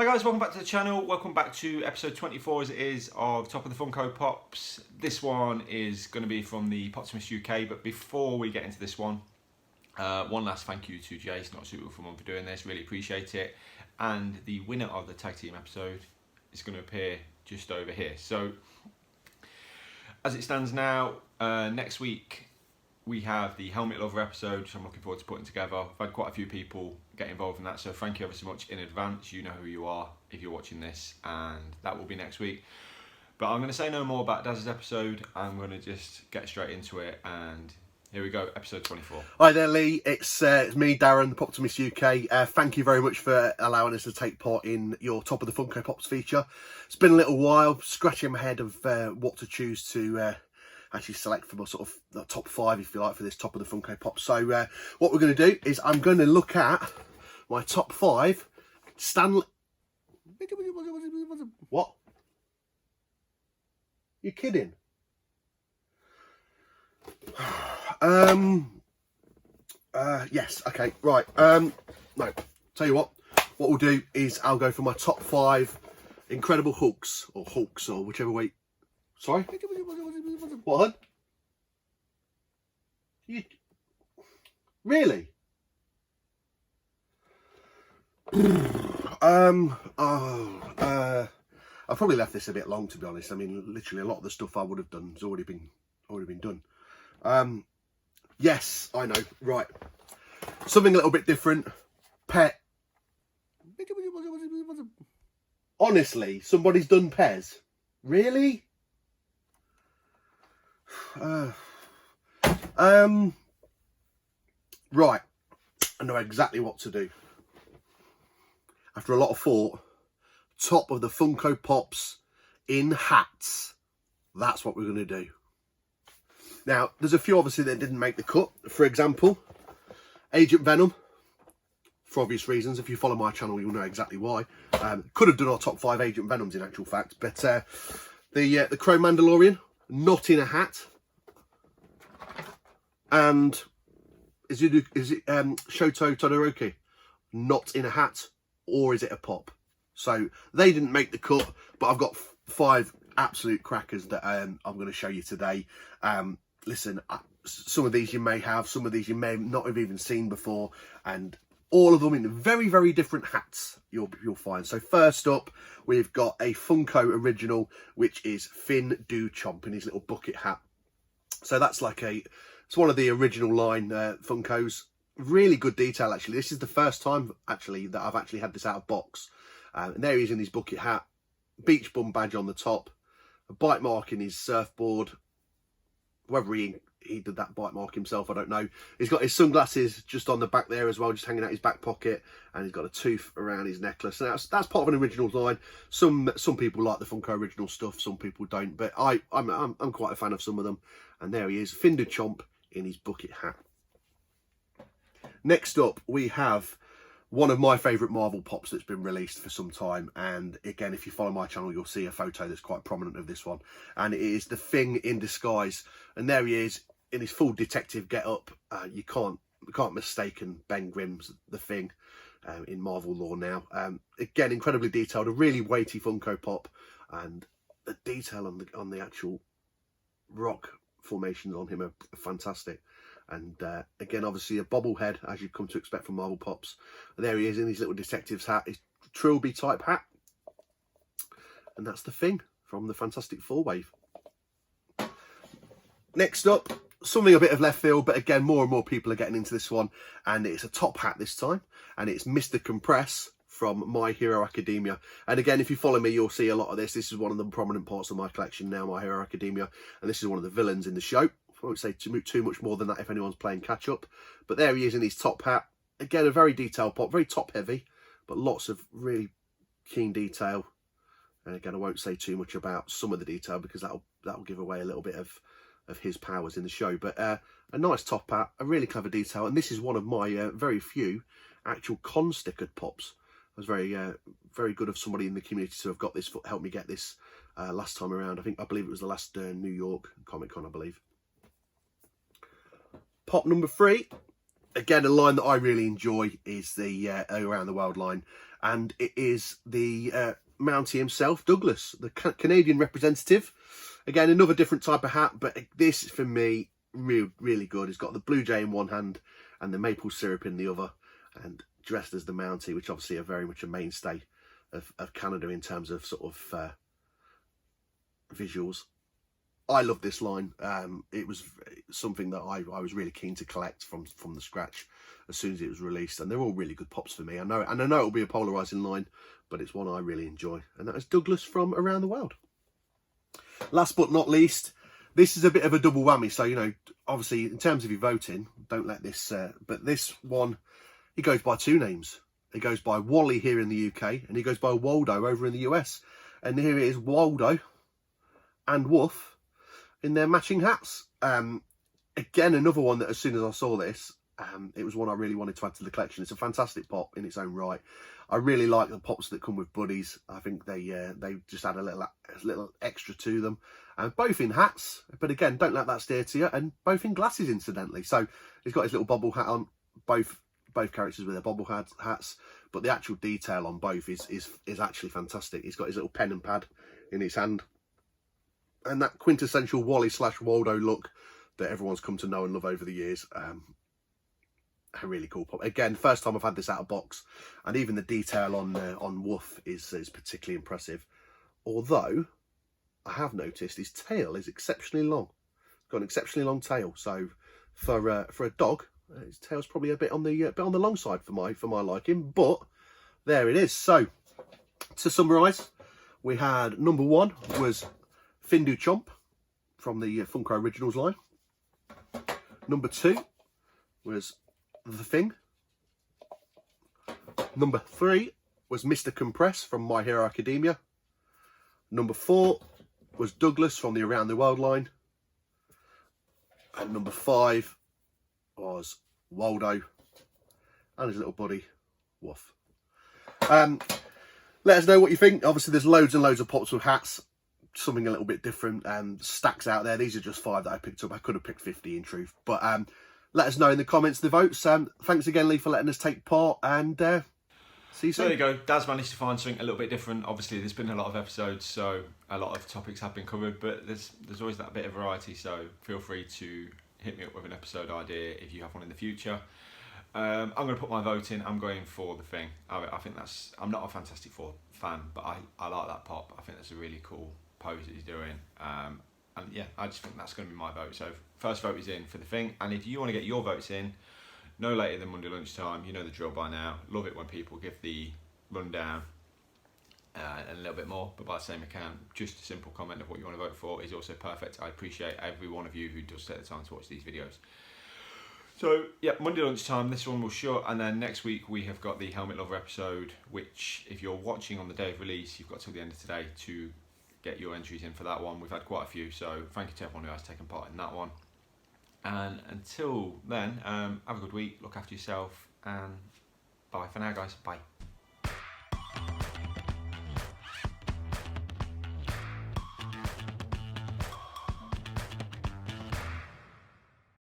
Hi guys, welcome back to the channel. Welcome back to episode 24 as it is of Top of the Funko Pops. This one is going to be from the Poptimist UK, but before we get into this one last thank you to Jace, Not Suitable for Mum, for doing this. Really appreciate it. And the winner of the tag team episode is going to appear just over here. So as it stands now, next week we have the Helmet Lover episode, which I'm looking forward to putting together. I've had quite a few people get involved in that, so thank you ever so much in advance. You know who you are if you're watching this, and that will be next week. But I'm going to say no more about Daz's episode. I'm going to just get straight into it, and here we go, episode 24. Hi there, Lee. It's me, Darren, the Poptimist UK. Thank you very much for allowing us to take part in your Top of the Funko Pops feature. It's been a little while, scratching my head of what to choose to actually select from a sort of the top 5, if you like, for this Top of the Funko Pops. So what we're going to do is I'm going to look at my top 5 Stanley... What? You kidding? Yes, okay, right. No, tell you what we'll do is I'll go for my top 5 Incredible Hulks, or whichever way. Sorry? What? You... Really? I probably left this a bit long, to be honest. I mean, literally a lot of the stuff I would have done has already been done. Yes, I know. Right. Something a little bit different. Pet. Honestly, somebody's done Pez. Really? Right. I know exactly what to do. After a lot of thought, Top of the Funko Pops in hats. That's what we're going to do. Now, there's a few obviously that didn't make the cut. For example, Agent Venom. For obvious reasons, if you follow my channel, you'll know exactly why. Could have done our top 5 Agent Venoms in actual fact, but the Crow Mandalorian, not in a hat. And is it Shoto Todoroki, not in a hat, or is it a pop? So they didn't make the cut, but I've got 5 absolute crackers that I'm going to show you today. Listen, some of these you may have, some of these you may not have even seen before, and all of them in very, very different hats you'll find. So first up, we've got a Funko original, which is Finn Do Chomp in his little bucket hat. So that's like it's one of the original line Funkos. Really good detail, actually. This is the first time, actually, that I've actually had this out of box. And there he is in his bucket hat, beach bum badge on the top, a bite mark in his surfboard. Whether he did that bite mark himself, I don't know. He's got his sunglasses just on the back there as well, just hanging out his back pocket, and he's got a tooth around his necklace. And that's part of an original line. Some people like the Funko original stuff, some people don't, but I'm quite a fan of some of them. And there he is, Finn Do Chomp in his bucket hat. Next up, we have one of my favourite Marvel Pops that's been released for some time. And again, if you follow my channel, you'll see a photo that's quite prominent of this one. And it is the Thing in disguise. And there he is in his full detective get-up. You can't mistaken Ben Grimm's The Thing in Marvel lore now. Again, incredibly detailed, a really weighty Funko Pop. And the detail on the actual rock formations on him are fantastic. And again, obviously a bobblehead, as you've come to expect from Marvel Pops. And there he is in his little detective's hat, his Trilby type hat. And that's the Thing from the Fantastic Four wave. Next up, something a bit of left field, but again, more and more people are getting into this one. And it's a top hat this time. And it's Mr. Compress from My Hero Academia. And again, if you follow me, you'll see a lot of this. This is one of the prominent parts of my collection now, My Hero Academia. And this is one of the villains in the show. I won't say too much more than that if anyone's playing catch up. But there he is in his top hat. Again, a very detailed pop, very top heavy, but lots of really keen detail. And again, I won't say too much about some of the detail because that'll give away a little bit of his powers in the show. But a nice top hat, a really clever detail. And this is one of my very few actual con-stickered pops. I was very good of somebody in the community to have got this, helped me get this last time around. I believe it was the last New York Comic Con, I believe. Pop number 3, again, a line that I really enjoy is the Around the World line. and it is the Mountie himself, Douglas, the Canadian representative. Again, another different type of hat, but this for me really good. He's got the Blue Jay in one hand and the maple syrup in the other, and dressed as the Mountie, which obviously are very much a mainstay of Canada in terms of sort of visuals. I love this line. It was something that I was really keen to collect from the scratch as soon as it was released, and they're all really good pops for me. I know it'll be a polarising line, but it's one I really enjoy, and that is Douglas from Around the World. Last but not least, this is a bit of a double whammy. So, you know, obviously in terms of your voting, don't let this, but this one, he goes by two names. He goes by Wally here in the UK, and he goes by Waldo over in the US. And here it is, Waldo and Woof in their matching hats. Again, another one that as soon as I saw this, it was one I really wanted to add to the collection. It's a fantastic pop in its own right. I really like the pops that come with buddies. I think they just add a little extra to them. Both in hats, but again, don't let that steer to you. And both in glasses, incidentally. So he's got his little bobble hat on. Both characters with their bobble hats, but the actual detail on both is actually fantastic. He's got his little pen and pad in his hand, and that quintessential Wally / Waldo look that everyone's come to know and love over the years. A really cool pop. Again, first time I've had this out of box, and even the detail on Woof is particularly impressive. Although I have noticed his tail is exceptionally long. He's got an exceptionally long tail, so for a dog, his tail's probably a bit on the long side for my liking. But there it is. So to summarise, we had number 1 was Findu Chomp from the Funko Originals line. Number 2 was The Thing. Number 3 was Mr. Compress from My Hero Academia. Number 4 was Douglas from the Around the World line. And number 5 was Waldo and his little buddy, Woof. Let us know what you think. Obviously, there's loads and loads of pops with hats. Something a little bit different. Stacks out there. These are just 5 that I picked up. I could have picked 50 in truth. But let us know in the comments the votes. Thanks again, Lee, for letting us take part, and see you soon. So there you go. Dad's managed to find something a little bit different. Obviously, there's been a lot of episodes, so a lot of topics have been covered, but there's always that bit of variety, so feel free to hit me up with an episode idea if you have one in the future. I'm going to put my vote in. I'm going for The Thing. I think I'm not a Fantastic Four fan, but I like that pop. I think that's a really cool pose that he's doing. And yeah, I just think that's going to be my vote. So first vote is in for The Thing. And if you want to get your votes in, no later than Monday lunchtime. You know the drill by now. Love it when people give the rundown and a little bit more, but by the same account, just a simple comment of what you want to vote for is also perfect. I appreciate every one of you who does take the time to watch these videos. So yeah, Monday lunchtime, this one will shut, and then next week we have got the Helmet Lover episode, which if you're watching on the day of release, you've got till the end of today to get your entries in for that one. We've had quite a few, so thank you to everyone who has taken part in that one. And until then, have a good week, look after yourself, and bye for now, guys. Bye.